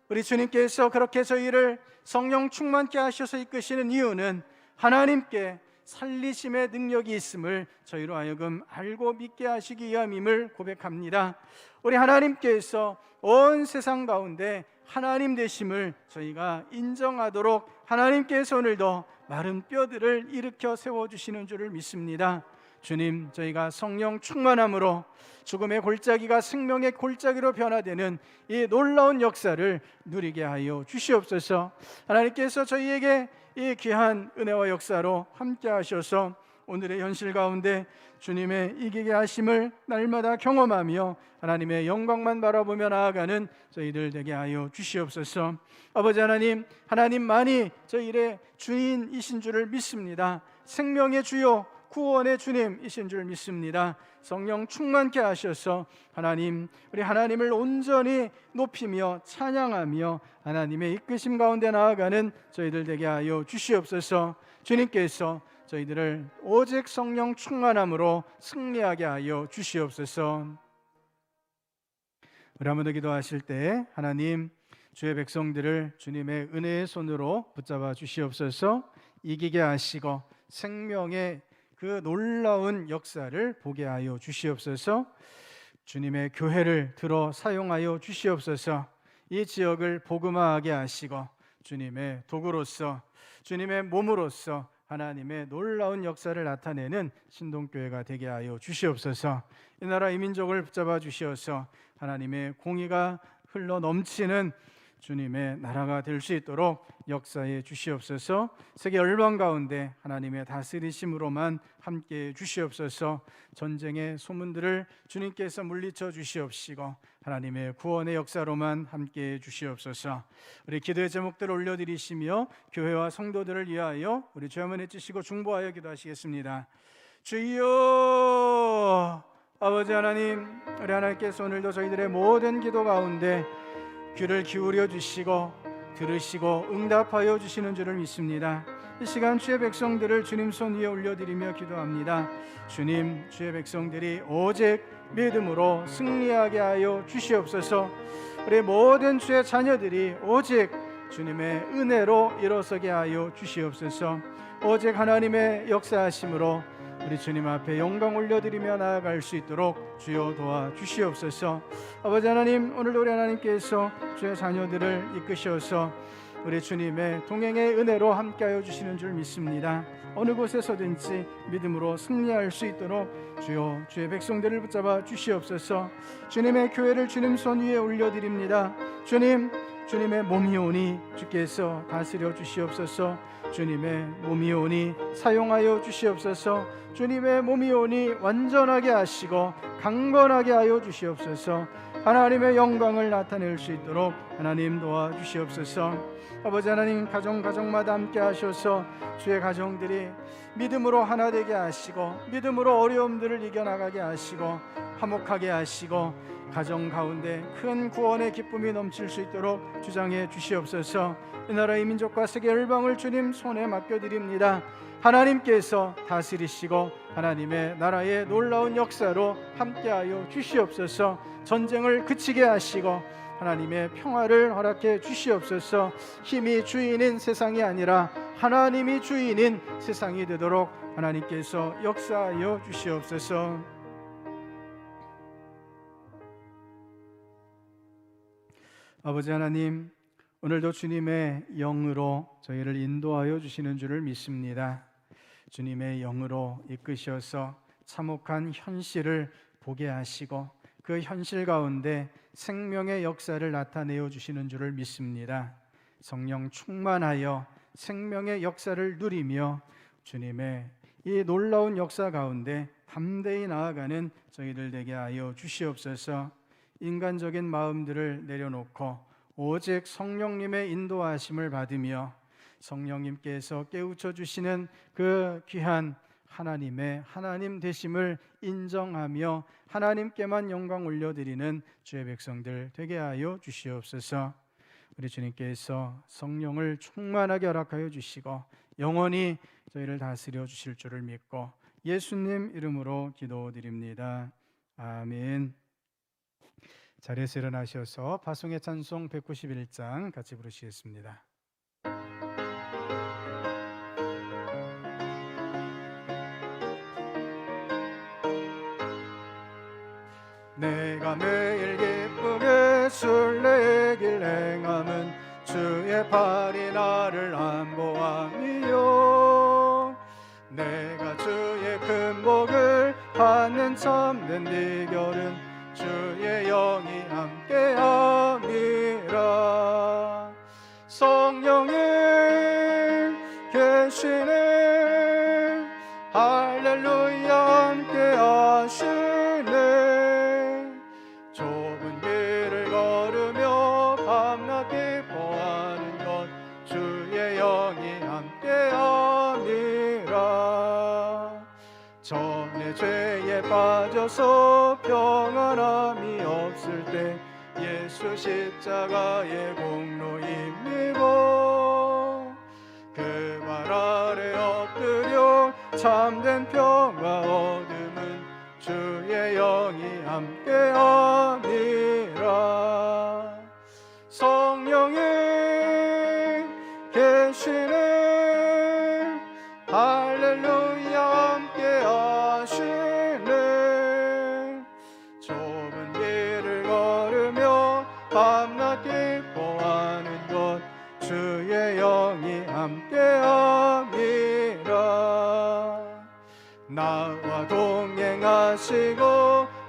우리 주님께서 그렇게 저희를 성령 충만케 하셔서 이끄시는 이유는 하나님께 살리심의 능력이 있음을 저희로 하여금 알고 믿게 하시기 위함임을 고백합니다. 우리 하나님께서 온 세상 가운데 하나님 되심을 저희가 인정하도록 하나님께서 오늘도 마른 뼈들을 일으켜 세워주시는 줄을 믿습니다. 주님, 저희가 성령 충만함으로 죽음의 골짜기가 생명의 골짜기로 변화되는 이 놀라운 역사를 누리게 하여 주시옵소서. 하나님께서 저희에게 이 귀한 은혜와 역사로 함께 하셔서 오늘의 현실 가운데 주님의 이기게 하심을 날마다 경험하며 하나님의 영광만 바라보며 나아가는 저희들 되게 하여 주시옵소서. 아버지 하나님, 하나님만이 저희의 주인이신 줄을 믿습니다. 생명의 주요 구원의 주님이신 줄 믿습니다. 성령 충만케 하셔서 하나님, 우리 하나님을 온전히 높이며 찬양하며 하나님의 이끄심 가운데 나아가는 저희들 되게 하여 주시옵소서. 주님께서 저희들을 오직 성령 충만함으로 승리하게 하여 주시옵소서. 우리 한번 더 기도하실 때 하나님, 주의 백성들을 주님의 은혜의 손으로 붙잡아 주시옵소서. 이기게 하시고 생명의 그 놀라운 역사를 보게 하여 주시옵소서. 주님의 교회를 들어 사용하여 주시옵소서. 이 지역을 복음화하게 하시고 주님의 도구로서, 주님의 몸으로서 하나님의 놀라운 역사를 나타내는 신동교회가 되게 하여 주시옵소서. 이 나라 이 민족을 붙잡아 주시어서 하나님의 공의가 흘러 넘치는 주님의 나라가 될 수 있도록 역사해 주시옵소서. 세계 열방 가운데 하나님의 다스리심으로만 함께해 주시옵소서. 전쟁의 소문들을 주님께서 물리쳐 주시옵시고 하나님의 구원의 역사로만 함께해 주시옵소서. 우리 기도의 제목들을 올려드리시며 교회와 성도들을 위하여 우리 주여 한번 외치시고 중보하여 기도하시겠습니다. 주여, 아버지 하나님, 우리 하나님께서 오늘도 저희들의 모든 기도 가운데 귀를 기울여 주시고 들으시고 응답하여 주시는 줄을 믿습니다. 이 시간 주의 백성들을 주님 손 위에 올려드리며 기도합니다. 주님, 주의 백성들이 오직 믿음으로 승리하게 하여 주시옵소서. 우리 모든 주의 자녀들이 오직 주님의 은혜로 일어서게 하여 주시옵소서. 오직 하나님의 역사하심으로 우리 주님 앞에 영광 올려드리며 나아갈 수 있도록 주여 도와주시옵소서. 아버지 하나님, 오늘도 우리 하나님께서 주의 자녀들을 이끄셔서 우리 주님의 동행의 은혜로 함께하여 주시는 줄 믿습니다. 어느 곳에서든지 믿음으로 승리할 수 있도록 주여 주의 백성들을 붙잡아 주시옵소서. 주님의 교회를 주님 손 위에 올려드립니다. 주님, 주님의 몸이오니 주께서 다스려 주시옵소서. 주님의 몸이오니 사용하여 주시옵소서. 주님의 몸이오니 완전하게 하시고 강건하게 하여 주시옵소서. 하나님의 영광을 나타낼 수 있도록 하나님 도와주시옵소서. 아버지 하나님, 가정마다 함께 하셔서 주의 가정들이 믿음으로 하나 되게 하시고 믿음으로 어려움들을 이겨나가게 하시고 화목하게 하시고 가정 가운데 큰 구원의 기쁨이 넘칠 수 있도록 주장해 주시옵소서. 이 나라의 민족과 세계 열방을 주님 손에 맡겨드립니다. 하나님께서 다스리시고 하나님의 나라의 놀라운 역사로 함께하여 주시옵소서. 전쟁을 그치게 하시고 하나님의 평화를 허락해 주시옵소서. 힘이 주인인 세상이 아니라 하나님이 주인인 세상이 되도록 하나님께서 역사하여 주시옵소서. 아버지 하나님, 오늘도 주님의 영으로 저희를 인도하여 주시는 줄을 믿습니다. 주님의 영으로 이끄셔서 참혹한 현실을 보게 하시고 그 현실 가운데 생명의 역사를 나타내어 주시는 줄을 믿습니다. 성령 충만하여 생명의 역사를 누리며 주님의 이 놀라운 역사 가운데 담대히 나아가는 저희들 되게 하여 주시옵소서. 인간적인 마음들을 내려놓고 오직 성령님의 인도하심을 받으며 성령님께서 깨우쳐 주시는 그 귀한 하나님의 하나님 되심을 인정하며 하나님께만 영광 올려드리는 주의 백성들 되게 하여 주시옵소서. 우리 주님께서 성령을 충만하게 허락하여 주시고 영원히 저희를 다스려 주실 줄을 믿고 예수님 이름으로 기도드립니다. 아멘. 자리에서 일어나셔서 파송의 찬송 191장 같이 부르시겠습니다. 내가 매일 기쁘게 순례의 길 행함은 주의 팔이 나를 안보함이요. 내가 주의 큰 복을 받는 참된 비결은 주의 영이 함께함이라. 성령이 계시네, 할렐루야 함께하시네. 좁은 길을 걸으며 밤낮 기뻐하는 것 주의 영이 함께함이라. 전에 죄에 빠져서 평안함이 없을 때 예수 십자가의 공로 힘입어 그 발 아래 엎드려 참된 평화 얻음은 주의 영이 함께함이라. 성령이 계시네, 할렐루야 함께하시네. 좁은 길을 걸으며 밤낮 기뻐하는 것 주의 영이 함께함이라. 나와 동행하시고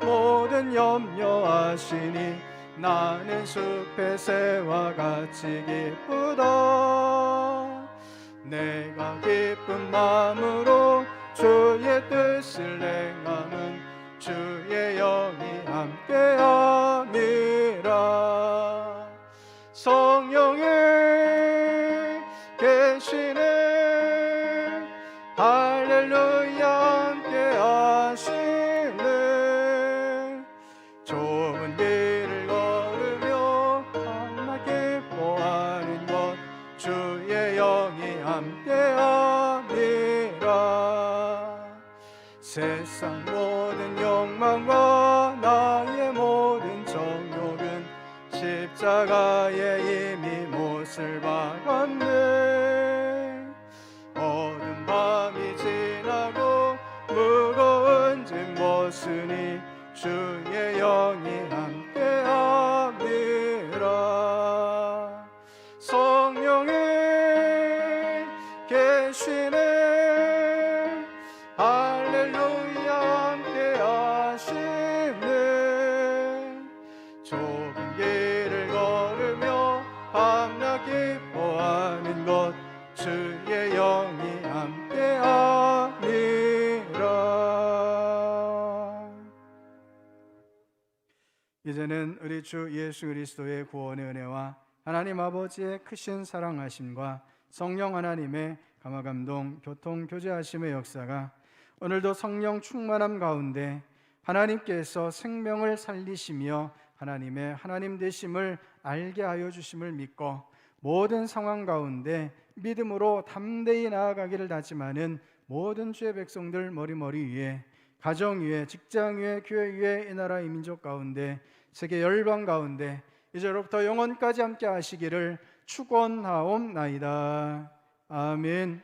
모든 염려하시니 나는 숲의 새와 같이 기쁘다. 내가 기쁜 마음으로 주의 뜻을 행함은 주의 영이 함께함이라. 성령이 계시네, 할렐루야 함께하시네. 좁은 길을 걸으며 밤낮 기뻐하는 것 주의 영이 함께함이라. 세상 모든 욕망과 나의 모든 정욕은 십자가에 이미 못을 박았네. 어두운 밤이 지나고 무거운 짐 벗으니 주의 영이 함께함이라. 성령이 계시네, 할렐루야 함께하시네. 좁은 길을 걸으며 주 예수 그리스도의 구원의 은혜와 하나님 아버지의 크신 사랑하심과 성령 하나님의 감화감동 교통 교제하심의 역사가 오늘도 성령 충만함 가운데 하나님께서 생명을 살리시며 하나님의 하나님 되심을 알게 하여 주심을 믿고 모든 상황 가운데 믿음으로 담대히 나아가기를 다짐하는 모든 주의 백성들 머리머리 위에, 가정 위에, 직장 위에, 교회 위에, 이 나라 이 민족 가운데, 세계 열방 가운데 이제로부터 영원까지 함께 하시기를 축원하옵나이다. 아멘.